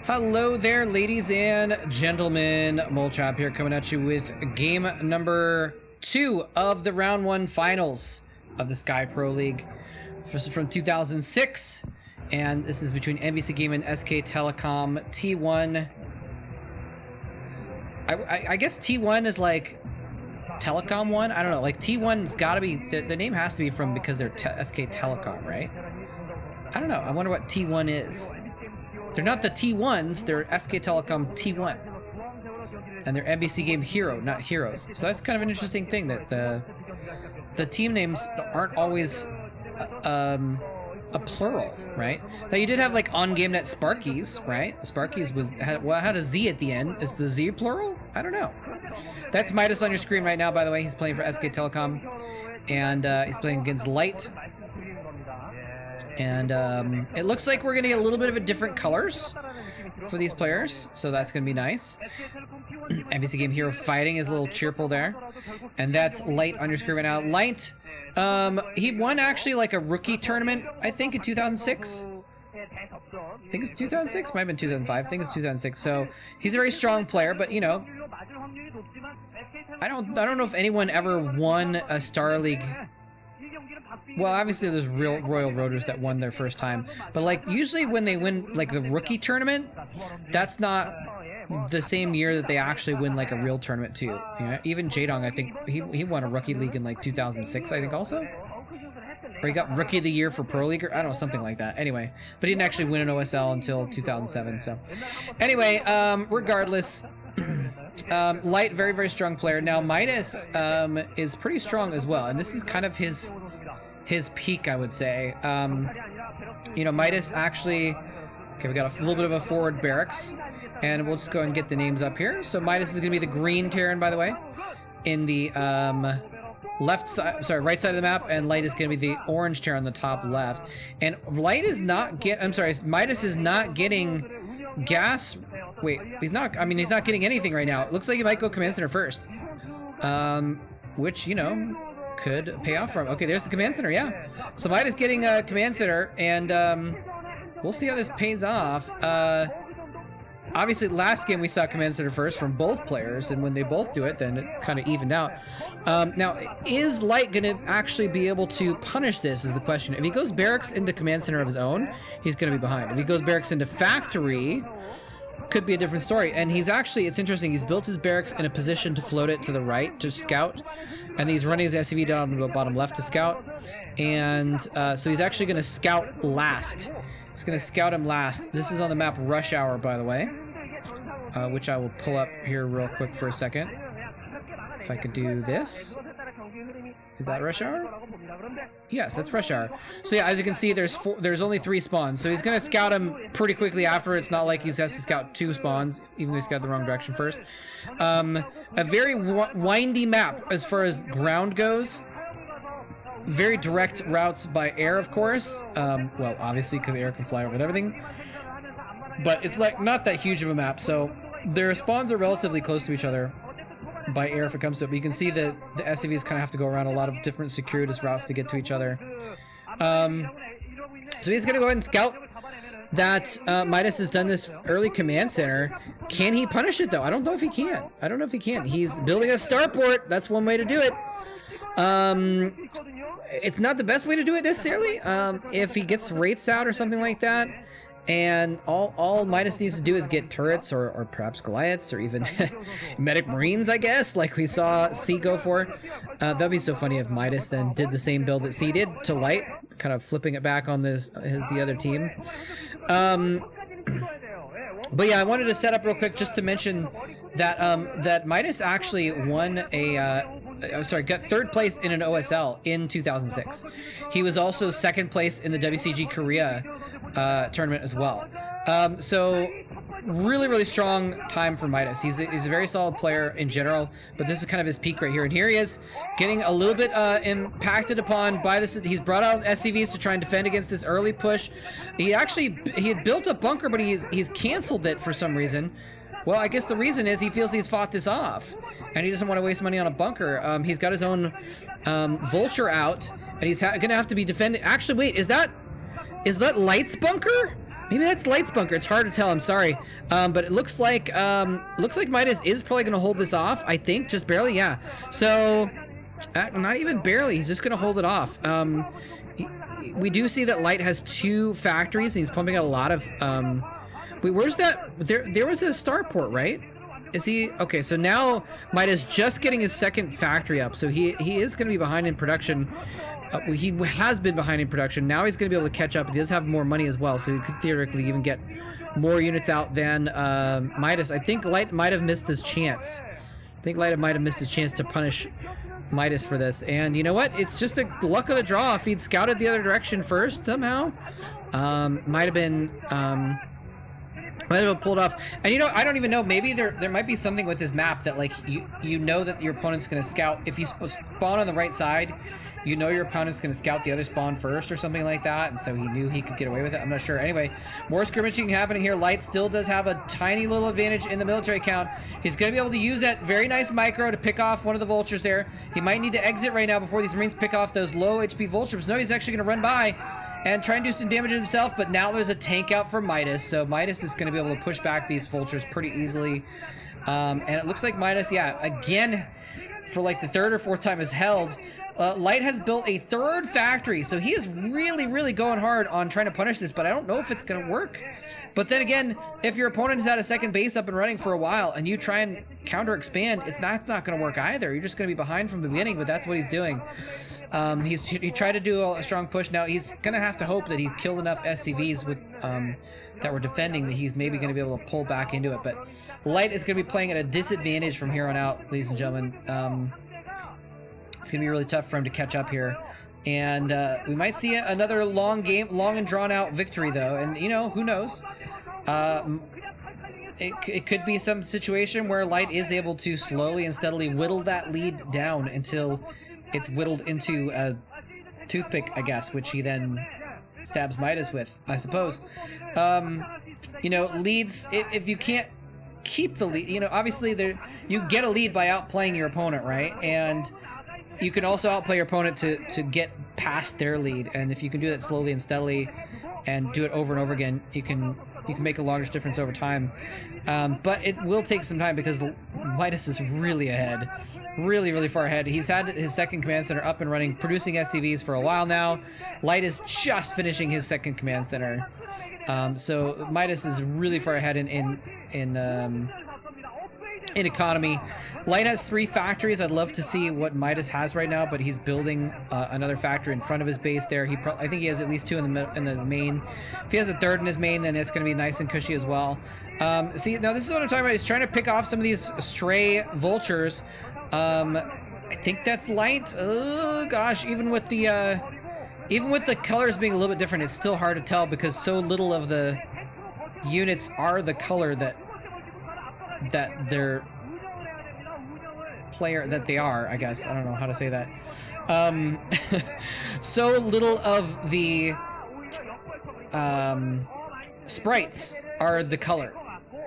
Hello there, ladies and gentlemen. Molchop here, coming at you with game number 2 of the round 1 finals of the Sky Pro League. This is from 2006, and this is between MBC Game and SK Telecom. T1. I guess T1 is like Telecom 1. I don't know. Like T1's got to be the name has to be from because they're SK Telecom, right? I don't know. I wonder what T1 is. They're not the T1s, they're SK Telecom T1. And they're MBC Game Hero, not Heroes. So that's kind of an interesting thing that the team names aren't always a plural, right? Now you did have like on GameNet Sparkies, right? Sparkies had a Z at the end. Is the Z plural? I don't know. That's Midas on your screen right now, by the way. He's playing for SK Telecom. And he's playing against Light. And it looks like we're gonna get a little bit of a different colors for these players, so that's gonna be nice. MBC Game Hero fighting is a little cheerful there, and that's Light on your screen right now. Light, he won actually like a rookie tournament, I think, in 2006. I think it's 2006, might have been 2005. I think it's 2006. So he's a very strong player, but you know, I don't know if anyone ever won a Star League. Well, obviously there's real Royal Roaders that won their first time, but like usually when they win like the rookie tournament, that's not the same year that they actually win like a real tournament too. You know, even Jaedong, I think he won a rookie league in like 2006, I think also, or he got rookie of the year for Proleague, or I don't know, something like that. Anyway, but he didn't actually win an OSL until 2007. So anyway, regardless. Light, very, very strong player. Now Midas is pretty strong as well, and this is kind of his peak, I would say. You know, Midas actually, okay, we got a little bit of a forward barracks, and we'll just go and get the names up here. So Midas is gonna be the green Terran, by the way, in the left side, sorry, right side of the map, and Light is gonna be the orange Terran on the top left. And Light is not Midas is not getting gas. Wait, he's not, I mean, he's not getting anything right now. It looks like he might go Command Center first. Which, you know, could pay off for him. Okay, there's the Command Center, yeah. So Midas getting a Command Center, and we'll see how this pays off. Obviously, last game we saw Command Center first from both players, and when they both do it, then it kind of evened out. Now, is Light going to actually be able to punish this is the question. If he goes Barracks into Command Center of his own, he's going to be behind. If he goes Barracks into Factory, could be a different story. And he's actually, it's interesting, he's built his barracks in a position to float it to the right to scout, and he's running his SCV down to the bottom left to scout. And so he's actually going to scout last. He's going to scout him last. This is on the map Rush Hour, by the way, which I will pull up here real quick for a second. If I could do this. Is that Rush Hour? Yes, that's Rush Hour. So yeah, as you can see, there's only 3 spawns. So he's gonna scout him pretty quickly after. It's not like he has to scout 2 spawns, even though he scouted the wrong direction first. A very windy map as far as ground goes. Very direct routes by air, of course. Well, obviously, because air can fly over everything. But it's like not that huge of a map, so their spawns are relatively close to each other by air if it comes to it, but you can see that the SCVs kind of have to go around a lot of different circuitous routes to get to each other. So he's gonna go ahead and scout that. Midas has done this early Command Center. Can he punish it though? I don't know if he can. I don't know if he can. He's building a starport. That's one way to do it. It's not the best way to do it necessarily. If he gets rates out or something like that, and all Midas needs to do is get turrets or perhaps Goliaths or even medic marines, I guess, like we saw C go for. That'd be so funny if Midas then did the same build that C did to Light, kind of flipping it back on the other team. But yeah, I wanted to set up real quick just to mention that that Midas actually won a got 3rd place in an OSL in 2006. He was also 2nd place in the WCG Korea tournament as well. So really, really strong time for Midas. He's a very solid player in general, but this is kind of his peak right here. And here he is getting a little bit impacted upon by this. He's brought out SCVs to try and defend against this early push. He had built a bunker, but he's canceled it for some reason. Well, I guess the reason is he feels he's fought this off, and he doesn't want to waste money on a bunker. He's got his own vulture out, and he's gonna have to be defending. Actually, wait, is that Light's bunker? Maybe that's Light's bunker. It's hard to tell. I'm sorry, but it looks like Midas is probably going to hold this off. I think just barely, yeah. So not even barely. He's just going to hold it off. We do see that Light has 2 factories, and he's pumping out a lot of. Wait, where's that? There was a starport, right? Is he okay? So now Midas just getting his 2nd factory up, so he is going to be behind in production. He has been behind in production. Now he's going to be able to catch up. He does have more money as well, so he could theoretically even get more units out than Midas. I think Light might have missed his chance. I think Light might have missed his chance to punish Midas for this. And you know what? It's just a luck of the draw. If he'd scouted the other direction first somehow, might have been pulled off. And you know, I don't even know. Maybe there might be something with this map that like you know that your opponent's going to scout. If you spawn on the right side, you know your opponent's going to scout the other spawn first or something like that, and so he knew he could get away with it. I'm not sure. Anyway, more skirmishing happening here. Light still does have a tiny little advantage in the military count. He's going to be able to use that very nice micro to pick off one of the vultures there. He might need to exit right now before these Marines pick off those low HP vultures. No, he's actually going to run by and try and do some damage to himself, but now there's a tank out for Midas, so Midas is going to be able to push back these vultures pretty easily. And it looks like Midas, yeah, again, for like the 3rd or 4th time is held. Light has built a 3rd factory, so he is really going hard on trying to punish this, but I don't know if it's gonna work. But then again, if your opponent has had a 2nd base up and running for a while and you try and counter expand, it's not gonna work either. You're just gonna be behind from the beginning, but that's what he's doing. He tried to do a strong push. Now he's gonna have to hope that he killed enough SCVs with that were defending that he's maybe gonna be able to pull back into it. But Light is gonna be playing at a disadvantage from here on out, ladies and gentlemen. It's gonna be really tough for him to catch up here, and we might see another long and drawn out victory though. And you know, who knows? It could be some situation where Light is able to slowly and steadily whittle that lead down until it's whittled into a toothpick, I guess, which he then stabs Midas with, I suppose. You know, leads, if you can't keep the lead, you know, obviously you get a lead by outplaying your opponent, right? And you can also outplay your opponent to get past their lead, and if you can do that slowly and steadily and do it over and over again, you can make a large difference over time. But it will take some time because Midas is really ahead, really far ahead. He's had his 2nd command center up and running, producing SCVs for a while now. Light is just finishing his 2nd command center, so Midas is really far ahead in economy. Light has 3 factories. I'd love to see what Midas has right now, but he's building another factory in front of his base there. I think he has at least 2 in the main. If he has a 3rd in his main, then it's going to be nice and cushy as well. See, now this is what I'm talking about. He's trying to pick off some of these stray vultures. I think that's Light. Oh gosh, even with the colors being a little bit different, it's still hard to tell because so little of the units are the color that their player that they are, I guess. I don't know how to say that. So little of the sprites are the color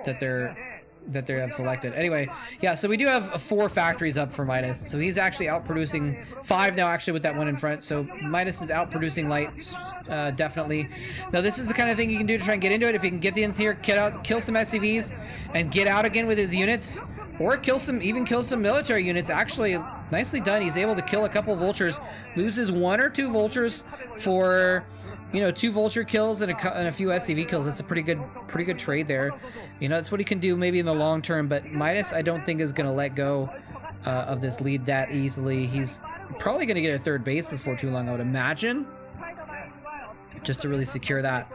that they have selected. Anyway, yeah, so we do have 4 factories up for Midas, so he's actually outproducing 5 now, actually, with that one in front. So Midas is outproducing Light, definitely. Now this is the kind of thing you can do to try and get into it. If you can get the ins here, kill some SCVs and get out again with his units, or kill some military units. Actually, nicely done. He's able to kill a couple vultures, loses 1 or 2 vultures for, you know, 2 vulture kills and a few SCV kills. That's a pretty good trade there. You know, that's what he can do maybe in the long term, but Midas, I don't think, is going to let go of this lead that easily. He's probably going to get a 3rd base before too long, I would imagine, just to really secure that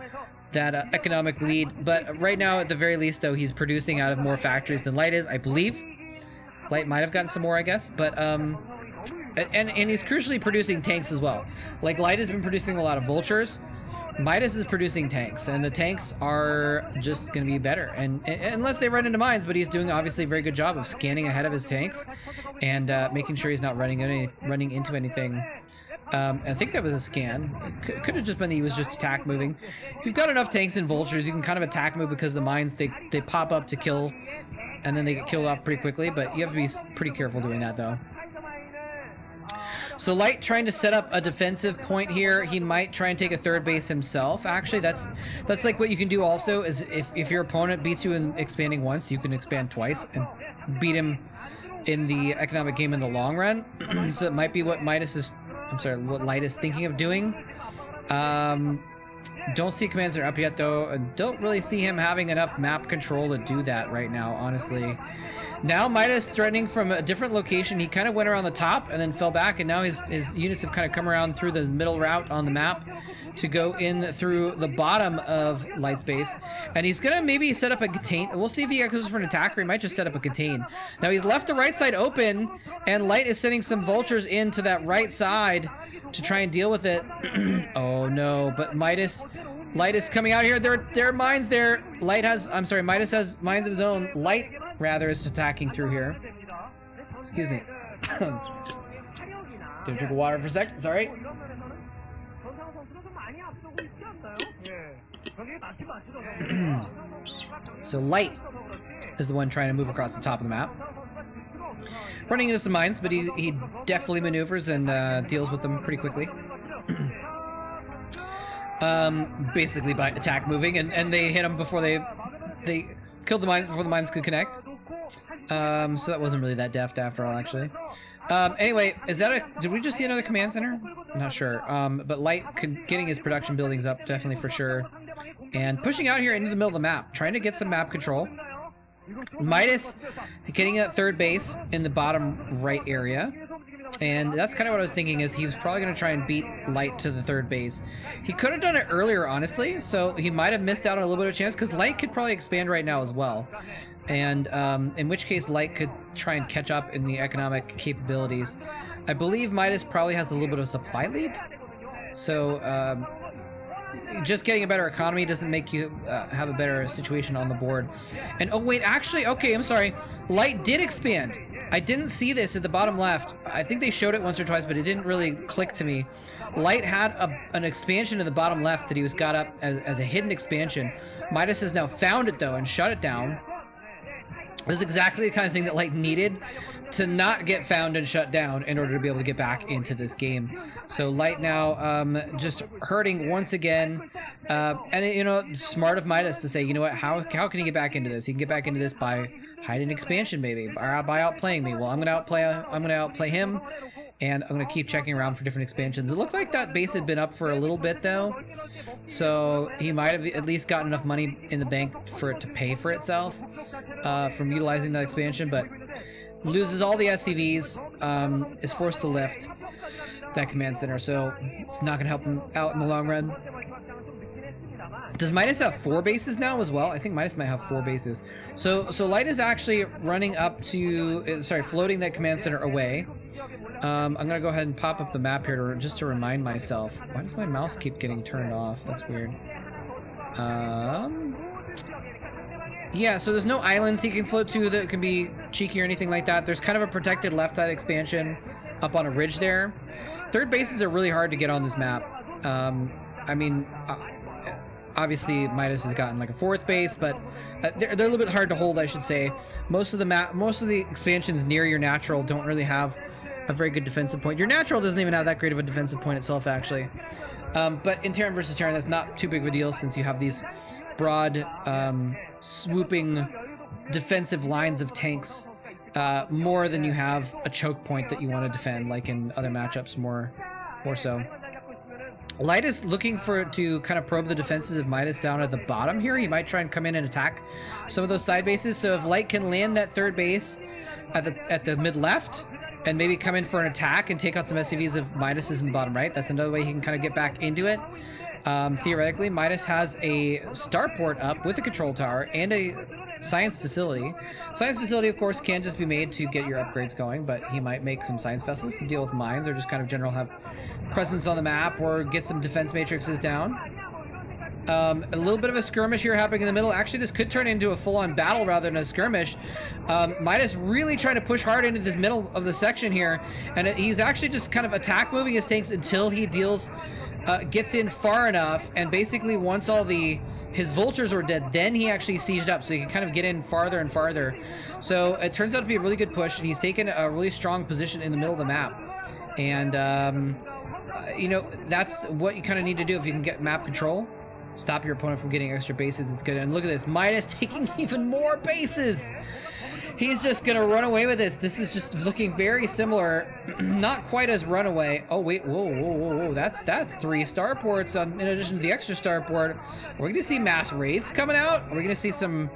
economic lead. But right now, at the very least, though, he's producing out of more factories than Light is, I believe. Light might have gotten some more, I guess, but and he's crucially producing tanks as well. Like, Light has been producing a lot of vultures. Midas is producing tanks, and the tanks are just going to be better, and unless they run into mines. But he's doing obviously a very good job of scanning ahead of his tanks and making sure he's not running into anything. I think that was a scan. Could have just been that he was just attack moving. If you've got enough tanks and vultures, you can kind of attack move, because the mines, they pop up to kill, and then they get killed off pretty quickly. But you have to be pretty careful doing that, though. So Light trying to set up a defensive point here. He might try and take a third base himself. Actually, that's like what you can do also, is if your opponent beats you in expanding once, you can expand twice and beat him in the economic game in the long run. So it might be what what Light is thinking of doing. Don't see commands are up yet though. Don't really see him having enough map control to do that right now, honestly. Now Midas threatening from a different location. He kind of went around the top and then fell back, and now his units have kind of come around through the middle route on the map to go in through the bottom of Light's base. And he's gonna maybe set up a contain. We'll see if he goes for an attack, or he might just set up a contain. Now he's left the right side open, and Light is sending some vultures into that right side to try and deal with it. Oh no, but Light is coming out here. There are mines there. Midas has mines of his own. Light, rather, is attacking through here. Excuse me. Get a drink of water for a sec. Sorry. So Light is the one trying to move across the top of the map. Running into some mines, but he definitely maneuvers and deals with them pretty quickly. Basically by attack moving, and they hit him before they killed the mines before the mines could connect. So that wasn't really that deft after all, actually. Anyway, did we just see another command center? I'm not sure. But Light getting his production buildings up, definitely for sure. And pushing out here into the middle of the map, trying to get some map control. Midas getting at third base in the bottom right area. And that's kind of what I was thinking, is he was probably going to try and beat Light to the third base. He could have done it earlier, honestly, so he might have missed out on a little bit of chance, because Light could probably expand right now as well. And in which case Light could try and catch up in the economic capabilities. I believe Midas probably has a little bit of a supply lead. So just getting a better economy doesn't make you have a better situation on the board. And oh wait, actually, okay, I'm sorry. Light did expand. I didn't see this at the bottom left. I think they showed it once or twice, but it didn't really click to me. Light had an expansion in the bottom left that he was got up as a hidden expansion. Midas has now found it though and shut it down. It was exactly the kind of thing that Light needed to not get found and shut down in order to be able to get back into this game. So Light now just hurting once again. And you know, smart of Midas to say, you know what, how can he get back into this? He can get back into this by hiding expansion, maybe, or by outplaying me. Well, I'm gonna outplay him, and I'm gonna keep checking around for different expansions. It looked like that base had been up for a little bit though, so he might have at least gotten enough money in the bank for it to pay for itself from utilizing that expansion, but loses all the SCVs, is forced to lift that command center, so it's not gonna help him out in the long run. Does Midas have 4 bases now as well? I think Midas might have 4 bases. So Light is actually running up to, floating that command center away. I'm gonna go ahead and pop up the map here just to remind myself. Why does my mouse keep getting turned off? That's weird. Yeah, so there's no islands he can float to that can be cheeky or anything like that. There's kind of a protected left side expansion up on a ridge there. Third bases are really hard to get on this map. I mean, obviously Midas has gotten like a 4th base, but they're a little bit hard to hold, I should say. Most of the expansions near your natural don't really have a very good defensive point. Your natural doesn't even have that great of a defensive point itself, actually. But in Terran versus Terran, that's not too big of a deal, since you have these broad, swooping defensive lines of tanks, more than you have a choke point that you want to defend, like in other matchups, more so. Light is looking to kind of probe the defenses of Midas down at the bottom here. He might try and come in and attack some of those side bases. So if Light can land that third base at the mid left and maybe come in for an attack and take out some SCVs of Midas's in the bottom right, that's another way he can kind of get back into it. Theoretically, Midas has a starport up with a control tower and a science facility. Science facility, of course, can just be made to get your upgrades going, but he might make some science vessels to deal with mines, or just kind of general have presence on the map, or get some defense matrices down. A little bit of a skirmish here happening in the middle. Actually, this could turn into a full-on battle rather than a skirmish. Midas really trying to push hard into this middle of the section here, and he's actually just kind of attack moving his tanks until he gets in far enough, and basically once all his vultures are dead, then he actually sieged up, so he can kind of get in farther and farther. So it turns out to be a really good push, and he's taken a really strong position in the middle of the map. And, you know, that's what you kind of need to do if you can get map control. Stop your opponent from getting extra bases. It's good. And look at this. Midas taking even more bases. He's just going to run away with this. This is just looking very similar. Not quite as runaway. Oh, wait. Whoa. That's 3 starports in addition to the extra starport. We're going to see mass raids coming out. We're going to see some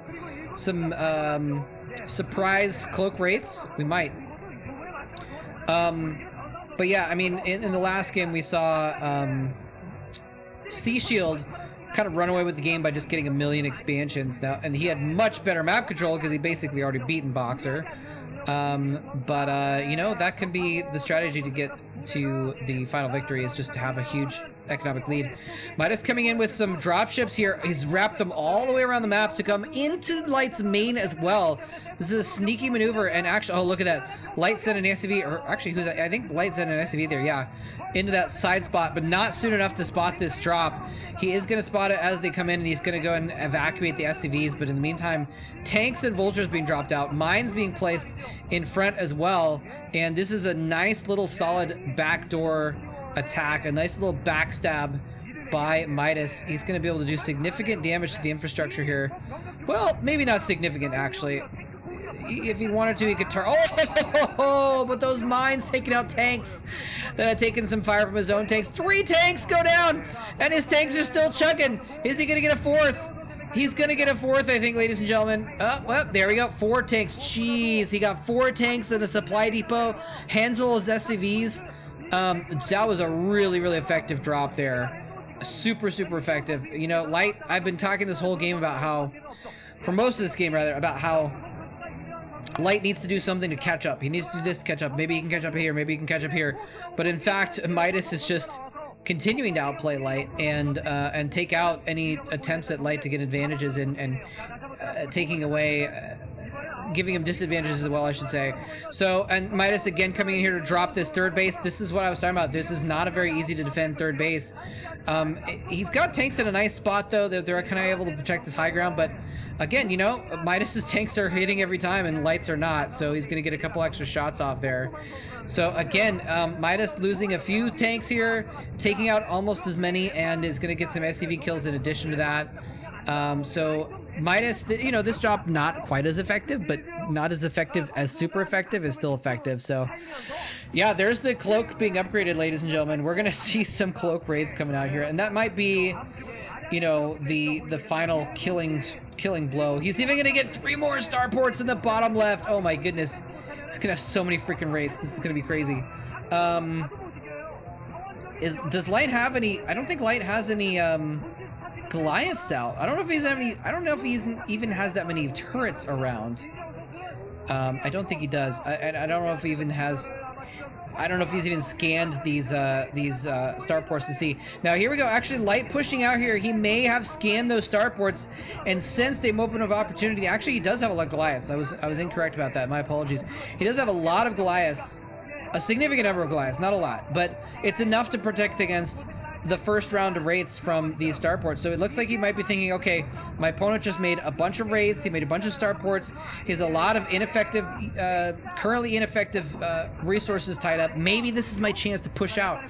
surprise cloak rates. We might. But yeah, I mean, in the last game we saw Sea Shield kind of run away with the game by just getting 1 million expansions now, and he had much better map control because he basically already beaten Boxer. You know, that can be the strategy to get to the final victory, is just to have a huge economic lead. Midas coming in with some dropships here. He's wrapped them all the way around the map to come into Light's main as well. This is a sneaky maneuver, and actually, oh, look at that. Light sent an SCV, or actually, I think Light sent an SCV there, yeah, into that side spot, but not soon enough to spot this drop. He is going to spot it as they come in, and he's going to go and evacuate the SCVs, but in the meantime, tanks and vultures being dropped out, mines being placed in front as well, and this is a nice little solid backdoor attack, a nice little backstab by Midas. He's going to be able to do significant damage to the infrastructure here. Well, maybe not significant, actually. If he wanted to, he could turn. Oh, but those mines taking out tanks that had taken some fire from his own tanks. 3 tanks go down, and his tanks are still chugging. Is he going to get a 4th? He's going to get a 4th, I think, ladies and gentlemen. Well, there we go. 4 tanks. Jeez, he got 4 tanks in a supply depot. Handful of SCVs. That was a really, really effective drop there. Super, super effective. You know, Light, I've been talking this whole game about how, for most of this game rather, about how Light needs to do something to catch up. He needs to do this to catch up. Maybe he can catch up here. Maybe he can catch up here. But in fact, Midas is just continuing to outplay Light and take out any attempts at Light to get advantages and taking away, giving him disadvantages as well, I should say. So, and Midas again coming in here to drop this 3rd base. This is what I was talking about. This is not a very easy to defend 3rd base. He's got tanks in a nice spot, though. They're kind of able to protect this high ground, but again, you know, Midas's tanks are hitting every time and Light's are not, so he's going to get a couple extra shots off there. So again, Midas losing a few tanks here, taking out almost as many, and is going to get some SCV kills in addition to that. So Midas, you know, this drop not quite as effective, but not as effective as super effective is still effective. So yeah, there's the cloak being upgraded, ladies and gentlemen. We're going to see some cloak raids coming out here, and that might be, you know, the final killing blow. He's even going to get 3 more starports in the bottom left. Oh my goodness. He's going to have so many freaking raids. This is going to be crazy. Does Light have any? I don't think Light has any Goliaths out. I don't know if he's any. I don't know if he even has that many turrets around. I don't think he does. I don't know if he even has. I don't know if he's even scanned these starports to see. Now here we go. Actually, Light pushing out here. He may have scanned those starports, and since they open of opportunity, actually he does have a lot of Goliaths. I was incorrect about that. My apologies. He does have a lot of Goliaths, a significant number of Goliaths, not a lot, but it's enough to protect against the first round of raids from these starports. So it looks like he might be thinking, okay, my opponent just made a bunch of raids, he made a bunch of starports, he has a lot of ineffective, currently ineffective resources tied up. Maybe this is my chance to push out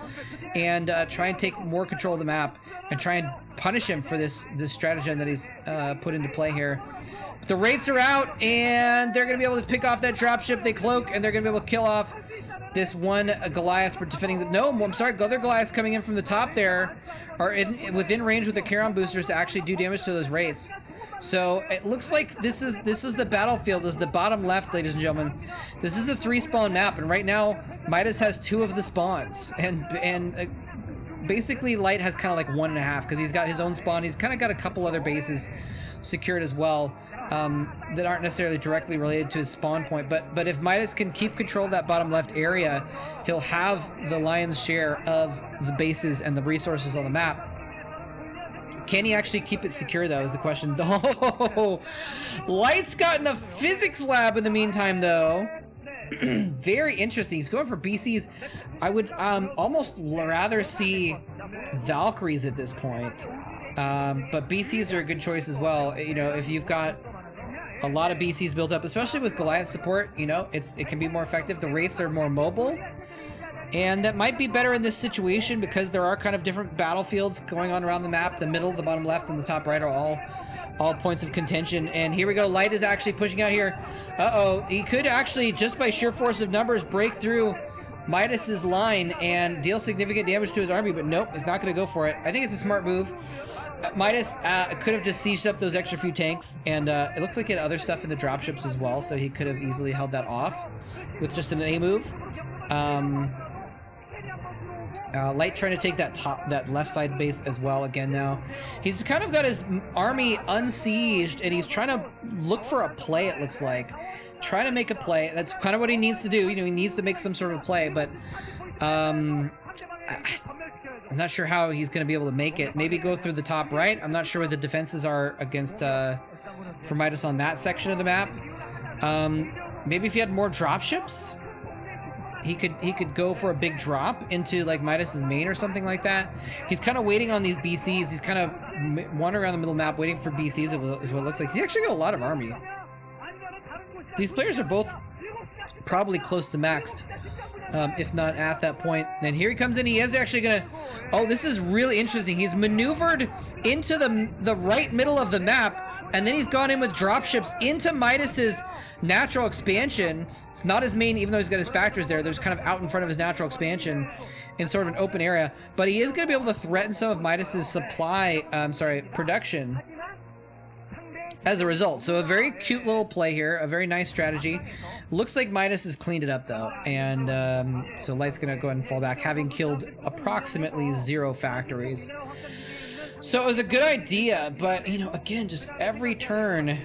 and try and take more control of the map and try and punish him for this stratagem that he's put into play here. But the raids are out, and they're going to be able to pick off that dropship. They cloak, and they're going to be able to kill off this one Goliath for defending the... No, I'm sorry, other Goliaths coming in from the top there are within range with the Charon boosters to actually do damage to those raids. So it looks like this is the battlefield. This is the bottom left, ladies and gentlemen. This is a 3-spawn map, and right now Midas has 2 of the spawns, and basically Light has kind of like 1.5 because he's got his own spawn. He's kind of got a couple other bases secured as well. That aren't necessarily directly related to his spawn point, but if Midas can keep control of that bottom left area, he'll have the lion's share of the bases and the resources on the map. Can he actually keep it secure, though, is the question. Oh, Light's gotten a physics lab in the meantime, though. Very interesting. He's going for BCs. I would almost rather see Valkyries at this point. But BCs are a good choice as well. You know, if you've got a lot of BCs built up, especially with Goliath support, you know, it can be more effective. The wraiths are more mobile, And that might be better in this situation because there are kind of different battlefields going on around the map. The middle, the bottom left, and the top right are all points of contention. And here we go. Light is actually pushing out here. Uh-oh. He could actually, just by sheer force of numbers, break through Midas's line and deal significant damage to his army, but nope, he's not going to go for it. I think it's a smart move. Midas could have just sieged up those extra few tanks, and it looks like he had other stuff in the dropships as well, so he could have easily held that off with just an A move. Light trying to take that left side base as well again now. He's kind of got his army unsieged, and he's trying to look for a play, it looks like. Trying to make a play. That's kind of what he needs to do. You know, he needs to make some sort of play, but I'm not sure how he's going to be able to make it. Maybe go through the top right. I'm not sure what the defenses are against for Midas on that section of the map. Maybe if he had more dropships, he could go for a big drop into like Midas's main or something like that. He's kind of waiting on these BCs. He's kind of wandering around the middle map waiting for BCs is what it looks like. He's actually got a lot of army. These players are both probably close to maxed, if not at that point. And here he comes in. He is actually gonna... Oh, this is really interesting. He's maneuvered into the right middle of the map, and then he's gone in with dropships into Midas's natural expansion. It's not his main, even though he's got his factors there. There's kind of out in front of his natural expansion in sort of an open area. But he is going to be able to threaten some of Midas's production as a result. So a very cute little play here, a very nice strategy. Looks like Midas has cleaned it up though, and so Light's gonna go ahead and fall back, having killed approximately 0 factories. So it was a good idea, but you know, again, just every turn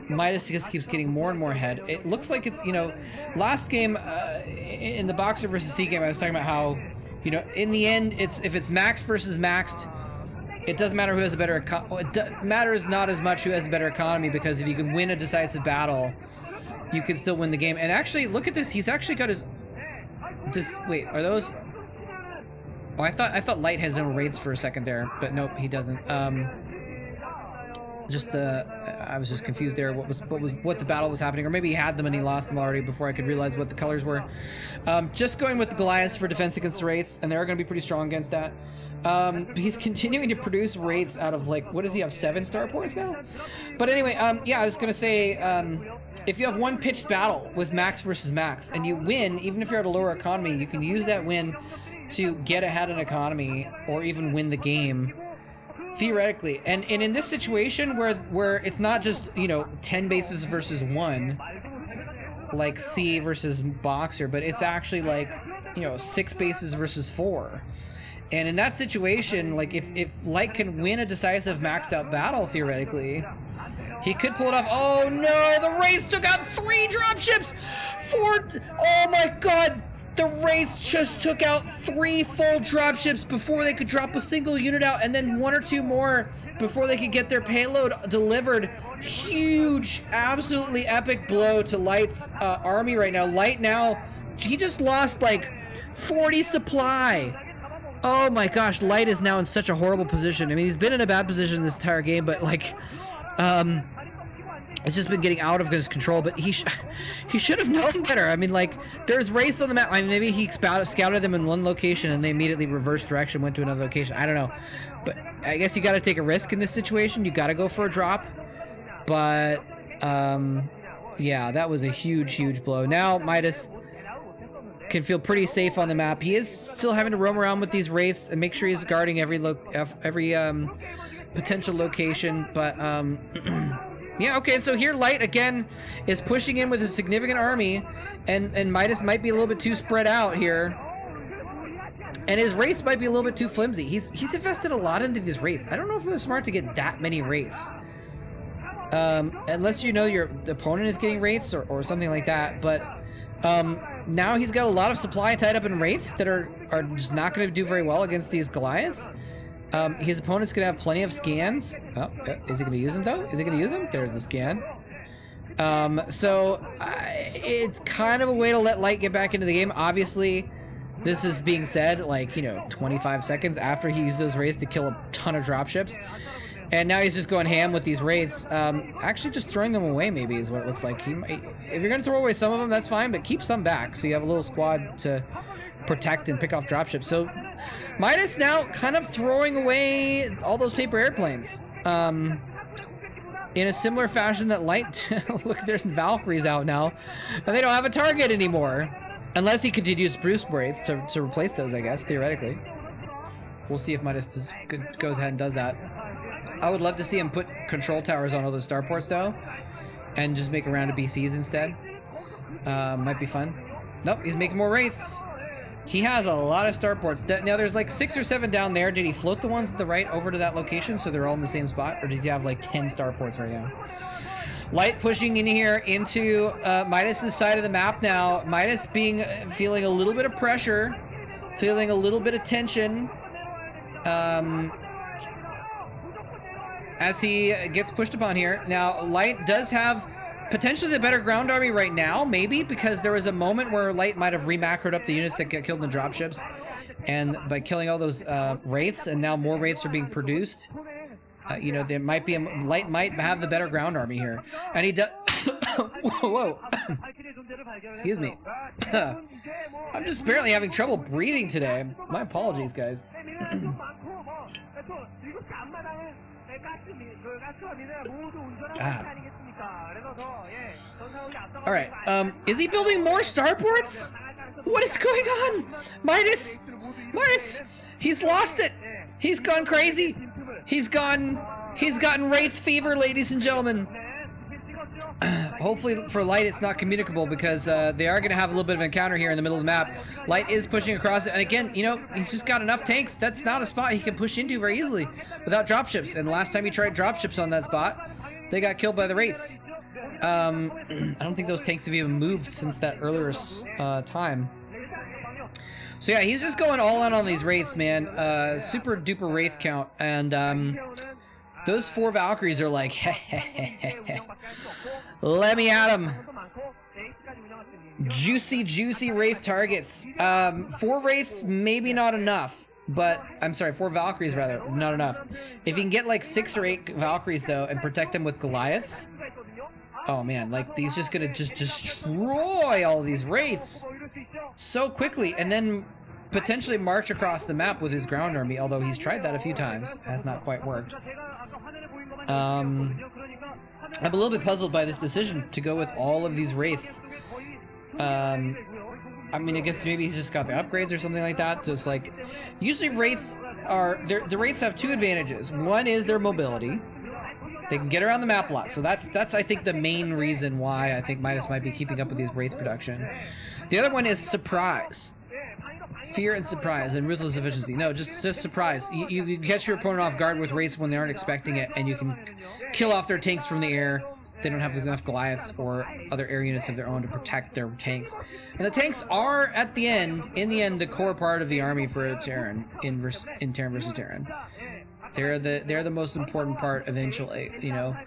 Midas just keeps getting more and more ahead. It looks like it's, you know, last game in the Boxer versus C game, I was talking about how, you know, in the end, if it's max versus maxed, it doesn't matter who has a better it matters not as much who has the better economy, because if you can win a decisive battle, you can still win the game. And actually, look at this. He's actually got his... wait, are those... Oh, I thought Light has his own raids for a second there, but nope, he doesn't. I was just confused there. What the battle was happening, or maybe he had them and he lost them already before I could realize what the colors were. Just going with the Goliaths for defense against raids, and they're going to be pretty strong against that. He's continuing to produce raids out of, like, what does he have, 7 starports now? But anyway, yeah, I was gonna say, if you have one pitched battle with max versus max and you win, even if you're at a lower economy, you can use that win to get ahead in economy or even win the game, theoretically. And in this situation where it's not just, you know, 10 bases versus 1, like C versus Boxer, but it's actually like, you know, 6 bases versus 4. And in that situation, like, if Light can win a decisive maxed out battle, theoretically, he could pull it off. Oh no, the Wraiths took out 3 dropships! 4, oh my god! The Wraiths just took out 3 full dropships before they could drop a single unit out, and then 1 or 2 more before they could get their payload delivered. Huge, absolutely epic blow to Light's army right now. Light now, he just lost like 40 supply. Oh my gosh, Light is now in such a horrible position. I mean, he's been in a bad position this entire game, but like, it's just been getting out of his control. But he should have known better. I mean, like, there's Wraiths on the map. I mean, maybe he scouted them in one location and they immediately reversed direction, went to another location. I don't know. But I guess you got to take a risk in this situation. You got to go for a drop. But, yeah, that was a huge, huge blow. Now, Midas can feel pretty safe on the map. He is still having to roam around with these Wraiths and make sure he's guarding every potential location, but yeah, okay, so here Light again is pushing in with a significant army, and Midas might be a little bit too spread out here, and his Wraiths might be a little bit too flimsy. He's invested a lot into these Wraiths. I don't know if it was smart to get that many Wraiths, unless you know the opponent is getting Wraiths or something like that. But now he's got a lot of supply tied up in Wraiths that are just not going to do very well against these Goliaths. His opponent's going to have plenty of scans. Oh, is he going to use them, though? Is he going to use them? There's the scan. So it's kind of a way to let Light get back into the game. Obviously, this is being said, like, you know, 25 seconds after he used those Wraiths to kill a ton of dropships. And now he's just going ham with these Wraiths. Actually, just throwing them away, maybe, is what it looks like. If you're going to throw away some of them, that's fine, but keep some back so you have a little squad to protect and pick off dropships. So Midas now kind of throwing away all those paper airplanes. In a similar fashion that Light, look, there's Valkyries out now, and they don't have a target anymore. Unless he continues Bruce Braids to replace those, I guess, theoretically. We'll see if Midas goes ahead and does that. I would love to see him put control towers on all those starports, though, and just make a round of BCs instead. Might be fun. Nope, he's making more wraiths. He has a lot of starports. Now, there's like 6 or 7 down there. Did he float the ones to the right over to that location so they're all in the same spot? Or did he have like 10 starports right now? Light pushing in here into Midas's side of the map now. Midas feeling a little bit of pressure, feeling a little bit of tension as he gets pushed upon here. Now, Light does have potentially the better ground army right now, maybe, because there was a moment where Light might have re-macroed up the units that get killed in the dropships, and by killing all those wraiths, and now more wraiths are being produced. You know, there might be Light might have the better ground army here, and he does. Whoa, excuse me. I'm just apparently having trouble breathing today. My apologies, guys. All right. Is he building more starports? What is going on? Midas! He's lost it. He's gone crazy. He's gotten Wraith fever, ladies and gentlemen. Hopefully for Light it's not communicable, because they are going to have a little bit of an encounter here in the middle of the map. Light is pushing across it, and again, you know, he's just got enough tanks. That's not a spot he can push into very easily without dropships, and last time he tried dropships on that spot, they got killed by the Wraiths. I don't think those tanks have even moved since that earlier time. So yeah, he's just going all in on these Wraiths, man. Super duper Wraith count, and those 4 Valkyries are like, let me at him. Juicy Wraith targets. 4 Wraiths, maybe not enough, but I'm sorry, 4 Valkyries rather, not enough. If you can get like 6 or 8 Valkyries though, and protect them with Goliaths, oh man, like he's just gonna just destroy all these Wraiths so quickly, and then potentially march across the map with his ground army, although he's tried that a few times. Has not quite worked. I'm a little bit puzzled by this decision to go with all of these Wraiths. I mean, I guess maybe he's just got the upgrades or something like that. Just like, usually Wraiths are, the Wraiths have 2 advantages. One is their mobility. They can get around the map a lot. So that's I think the main reason why I think Midas might be keeping up with these Wraith production. The other one is surprise. Fear and surprise and ruthless efficiency. No, just surprise. You catch your opponent off guard with Wraiths when they aren't expecting it, and you can kill off their tanks from the air if they don't have enough Goliaths or other air units of their own to protect their tanks. And the tanks are, at the end, in the end, the core part of the army for a Terran in Terran versus Terran. They're the most important part eventually. You know,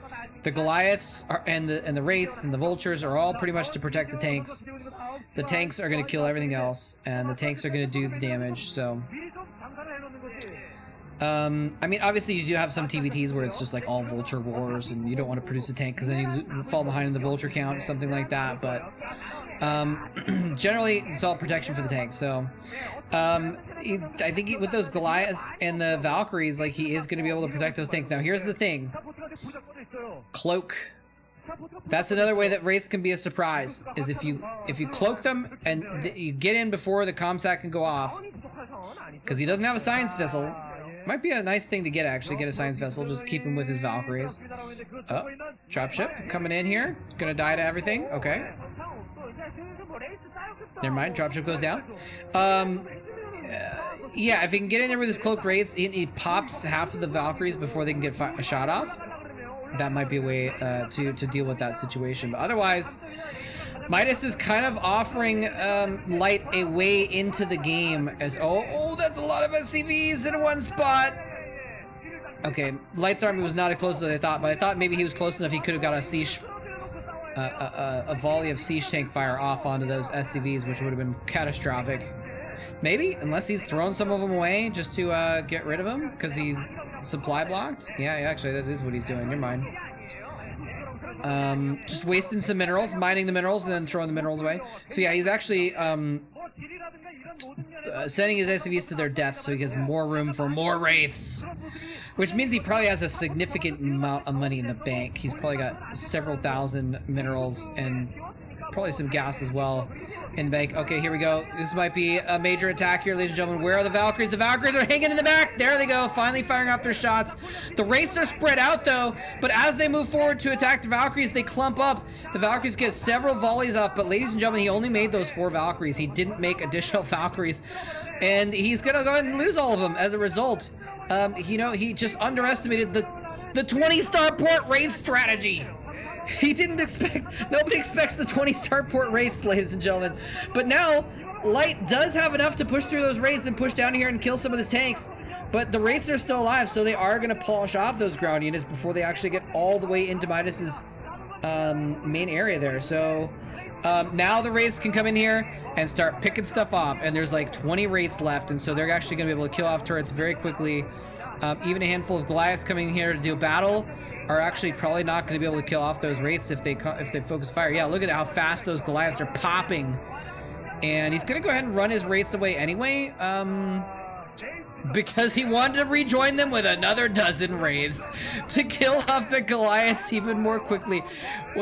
the Goliaths are, and the Wraiths and the Vultures are all pretty much to protect the tanks. The tanks are going to kill everything else, and the tanks are going to do the damage. So, I mean, obviously you do have some TVTs where it's just like all Vulture wars, and you don't want to produce a tank because then you fall behind in the Vulture count or something like that. But generally, it's all protection for the tanks. So, I think with those Goliaths and the Valkyries, like, he is going to be able to protect those tanks. Now, here's the thing: cloak. That's another way that Wraiths can be a surprise, is if you cloak them and you get in before the comsat can go off, because he doesn't have a science vessel. Might be a nice thing to get, actually, get a science vessel, just keep him with his Valkyries. Oh, dropship coming in here, gonna die to everything. Okay, never mind, dropship goes down. Yeah, if he can get in there with his cloaked Wraiths, he pops half of the Valkyries before they can get a shot off. That might be a way to deal with that situation. But otherwise, Midas is kind of offering Light a way into the game as, oh, that's a lot of SCVs in one spot. Okay, Light's army was not as close as I thought, but I thought maybe he was close enough he could have got a siege, a volley of siege tank fire off onto those SCVs, which would have been catastrophic. Maybe, unless he's thrown some of them away just to get rid of them because he's supply blocked. Yeah, actually, that is what he's doing. Never mind. Just wasting some minerals, mining the minerals, and then throwing the minerals away. So yeah, he's actually sending his SCVs to their deaths so he gets more room for more wraiths. Which means he probably has a significant amount of money in the bank. He's probably got several thousand minerals and probably some gas as well in the bank. Okay, here we go. This might be a major attack here, ladies and gentlemen. Where are the Valkyries? The Valkyries are hanging in the back. There they go, finally firing off their shots. The wraiths are spread out though, but as they move forward to attack the Valkyries, they clump up. The Valkyries get several volleys off, but ladies and gentlemen, he only made those 4 Valkyries. He didn't make additional Valkyries, and he's gonna go ahead and lose all of them as a result. You know, he just underestimated the 20 starport wraith strategy. He didn't expect, nobody expects the 20 starport wraiths, ladies and gentlemen. But now, Light does have enough to push through those wraiths and push down here and kill some of his tanks. But the wraiths are still alive, so they are going to polish off those ground units before they actually get all the way into Midas's main area there. So now the wraiths can come in here and start picking stuff off. And there's like 20 wraiths left, and so they're actually going to be able to kill off turrets very quickly. Even a handful of Goliaths coming here to do battle are actually probably not going to be able to kill off those wraiths if they focus fire. Yeah, look at how fast those Goliaths are popping. And he's going to go ahead and run his wraiths away anyway, because he wanted to rejoin them with another dozen wraiths to kill off the Goliaths even more quickly.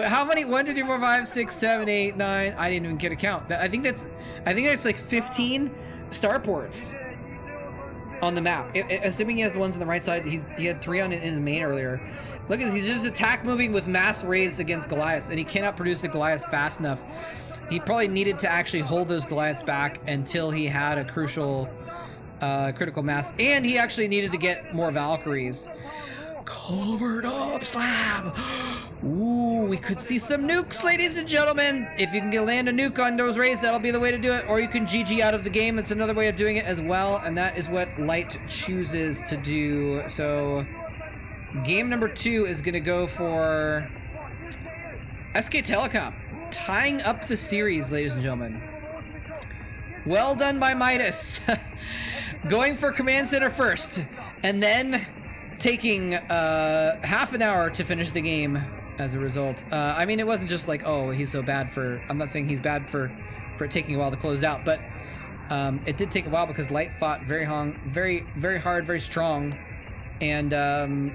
How many? 1, 2, 3, 4, 5, 6, 7, 8, 9. I didn't even get a count. I think that's like 15 starports on the map. Assuming he has the ones on the right side. He had 3 in his main earlier. Look at this. He's just attack moving with mass wraiths against Goliaths, and he cannot produce the Goliaths fast enough. He probably needed to actually hold those Goliaths back until he had a crucial critical mass, and he actually needed to get more Valkyries. Covered up slab. Ooh, we could see some nukes, ladies and gentlemen. If you can land a nuke on those wraiths, that'll be the way to do it. Or you can GG out of the game. That's another way of doing it as well, and that is what Light chooses to do. So game number 2 is going to go for SK Telecom, tying up the series, ladies and gentlemen. Well done by Midas. Going for command center first, and then taking half an hour to finish the game as a result. I mean, it wasn't just like, oh, he's so bad for... I'm not saying he's bad for it taking a while to close out, but it did take a while because Light fought very hard, very strong, and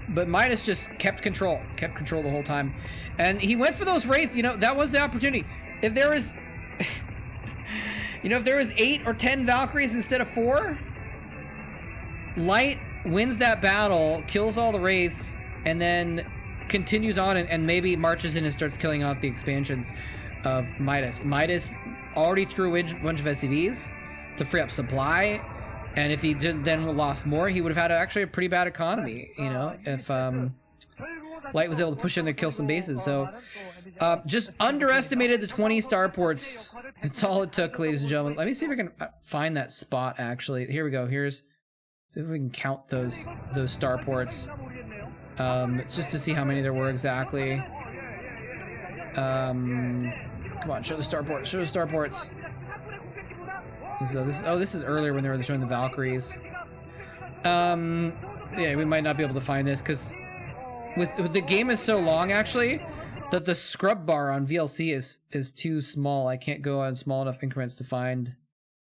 but Midas just kept control the whole time, and he went for those wraiths. You know, that was the opportunity. If there was you know, if there was 8 or 10 Valkyries instead of 4, Light wins that battle, kills all the wraiths, and then continues on and maybe marches in and starts killing out the expansions of Midas. Midas already threw a bunch of SCVs to free up supply, and if he then lost more, he would have had actually a pretty bad economy, you know, if Light was able to push in there, kill some bases. So just underestimated the 20 starports. It's all it took, ladies and gentlemen. Let me see if I can find that spot, actually. Here we go. See if we can count those starports. It's just to see how many there were exactly. Come on, show the starports. Show the starports. So this is earlier when they were showing the Valkyries. Yeah, we might not be able to find this because with the game is so long, actually, that the scrub bar on VLC is too small. I can't go on small enough increments to find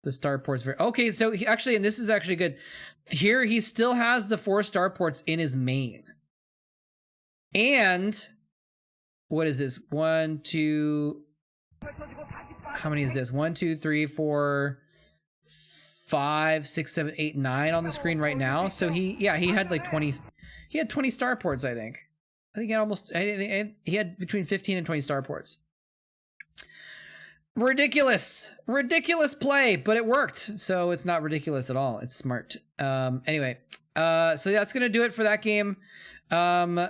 the starports. Okay, so he actually, and this is actually good. Here he still has the 4 starports in his main. And what is this? 1, 2. How many is this? 1, 2, 3, 4, 5, 6, 7, 8, 9 on the screen right now. So he had like 20. He had 20 starports, I think. I think he had between 15 and 20 starports. Ridiculous play, but it worked. So it's not ridiculous at all. It's smart. Anyway, so that's gonna do it for that game. Yeah,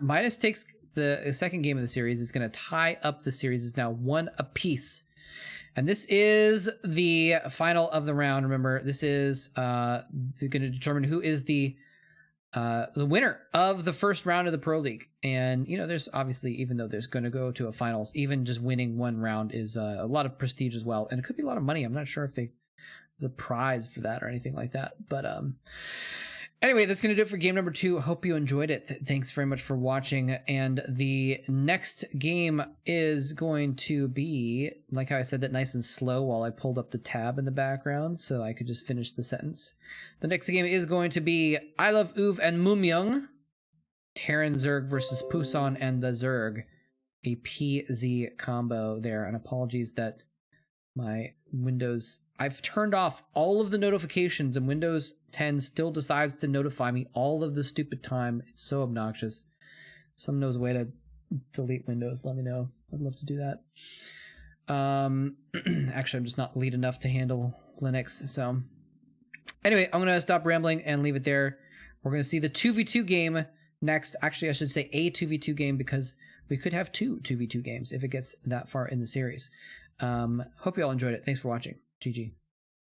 Midas takes the second game of the series. It's gonna tie up the series. It's now 1 apiece, and this is the final of the round. Remember, this is gonna determine who is the winner of the first round of the Pro League. And you know, there's obviously, even though there's going to go to a finals, even just winning 1 round is a lot of prestige as well, and it could be a lot of money. I'm not sure if there's a prize for that or anything like that, but Anyway, that's going to do it for game number 2. Hope you enjoyed it. Thanks very much for watching. And the next game is going to be, like how I said that nice and slow while I pulled up the tab in the background so I could just finish the sentence. The next game is going to be I Love Uv and Mumyung, Terran Zerg versus Pusan and the Zerg. A PZ combo there. And apologies that my Windows... I've turned off all of the notifications and Windows 10 still decides to notify me all of the stupid time. It's so obnoxious. Someone knows a way to delete Windows. Let me know. I'd love to do that. Actually, I'm just not lead enough to handle Linux. So anyway, I'm going to stop rambling and leave it there. We're going to see the 2v2 game next. Actually, I should say a 2v2 game because we could have 2 2v2 games if it gets that far in the series. Hope you all enjoyed it. Thanks for watching. GG.